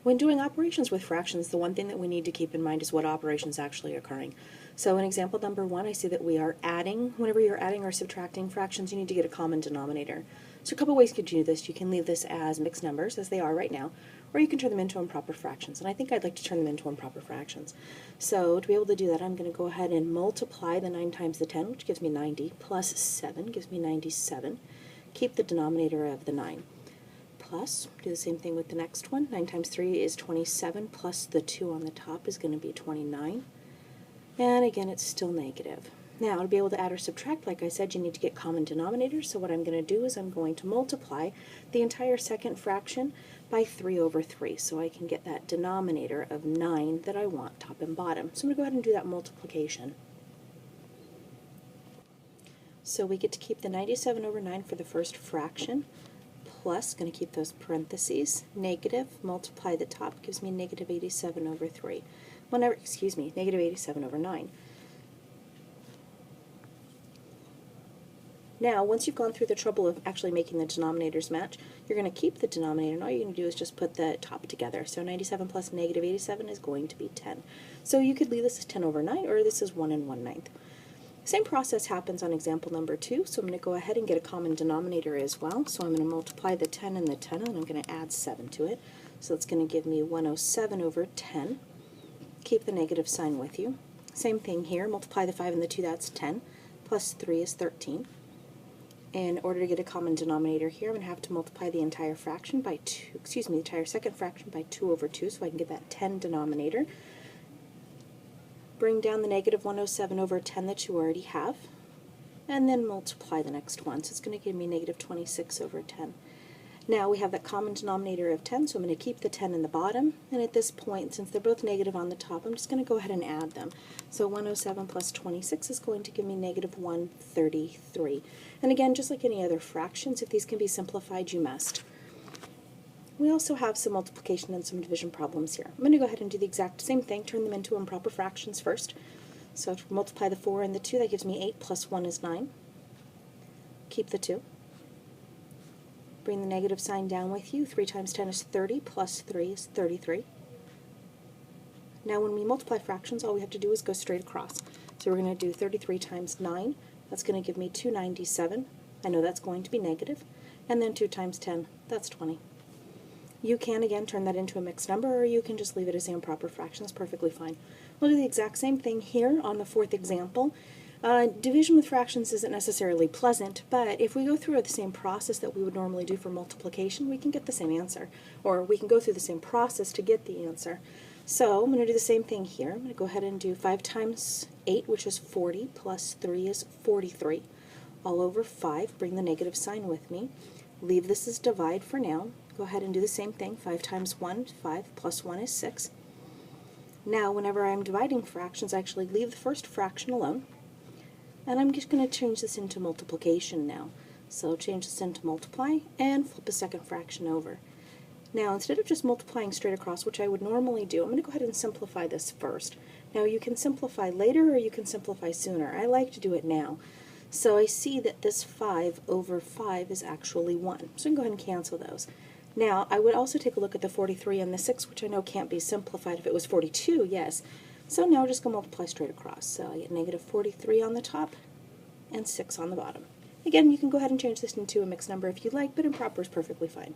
When doing operations with fractions, the one thing that we need to keep in mind is what operation is actually occurring. So in example number 1, I see that we are adding. Whenever you're adding or subtracting fractions, you need to get a common denominator. So a couple ways you could do this. You can leave this as mixed numbers, as they are right now, or you can turn them into improper fractions. And I think I'd like to turn them into improper fractions. So to be able to do that, I'm going to go ahead and multiply the 9 times the 10, which gives me 90, plus 7 gives me 97. Keep the denominator of the 9. Plus, do the same thing with the next one. 9 times 3 is 27, plus the 2 on the top is going to be 29. And again, it's still negative. Now, to be able to add or subtract, like I said, you need to get common denominators. So what I'm going to do is I'm going to multiply the entire second fraction by 3 over 3. So I can get that denominator of 9 that I want, top and bottom. So I'm going to go ahead and do that multiplication. So we get to keep the 97 over 9 for the first fraction. Plus, going to keep those parentheses, negative, multiply the top, gives me negative 87 over 3. Negative 87 over 9. Now, once you've gone through the trouble of actually making the denominators match, you're going to keep the denominator, and all you're going to do is just put the top together. So 97 plus negative 87 is going to be 10. So you could leave this as 10 over 9, or this is 1 1/9. Same process happens on example number 2, so I'm going to go ahead and get a common denominator as well. So I'm going to multiply the 10 and the 10, and I'm going to add 7 to it. So it's going to give me 107 over 10. Keep the negative sign with you. Same thing here, multiply the 5 and the 2, that's 10, plus 3 is 13. In order to get a common denominator here, I'm going to have to multiply the entire fraction by 2, the entire second fraction by 2 over 2, so I can get that 10 denominator. Bring down the negative 107 over 10 that you already have, and then multiply the next one. So it's going to give me negative 26 over 10. Now we have that common denominator of 10, so I'm going to keep the 10 in the bottom, and at this point, since they're both negative on the top, I'm just going to go ahead and add them. So 107 plus 26 is going to give me negative 133. And again, just like any other fractions, if these can be simplified, you must. We also have some multiplication and some division problems here. I'm going to go ahead and do the exact same thing, turn them into improper fractions first. So to multiply the 4 and the 2, that gives me 8 plus 1 is 9. Keep the 2. Bring the negative sign down with you. 3 times 10 is 30, plus 3 is 33. Now when we multiply fractions, all we have to do is go straight across. So we're going to do 33 times 9. That's going to give me 297. I know that's going to be negative. And then 2 times 10, that's 20. You can, again, turn that into a mixed number, or you can just leave it as an improper fraction. That's perfectly fine. We'll do the exact same thing here on the 4th example. Division with fractions isn't necessarily pleasant, but if we go through the same process that we would normally do for multiplication, we can get the same answer. Or we can go through the same process to get the answer. So I'm going to do the same thing here. I'm going to go ahead and do 5 times 8, which is 40, plus 3 is 43. All over 5, bring the negative sign with me. Leave this as divide for now. Go ahead and do the same thing. 5 times 1, 5, plus 1 is 6. Now, whenever I'm dividing fractions, I actually leave the first fraction alone. And I'm just going to change this into multiplication now. So change this into multiply, and flip a second fraction over. Now, instead of just multiplying straight across, which I would normally do, I'm going to go ahead and simplify this first. Now, you can simplify later, or you can simplify sooner. I like to do it now. So I see that this 5 over 5 is actually 1. So I can go ahead and cancel those. Now, I would also take a look at the 43 and the 6, which I know can't be simplified. If it was 42, yes. So now just go multiply straight across. So I get negative 43 on the top and 6 on the bottom. Again, you can go ahead and change this into a mixed number if you'd like, but improper is perfectly fine.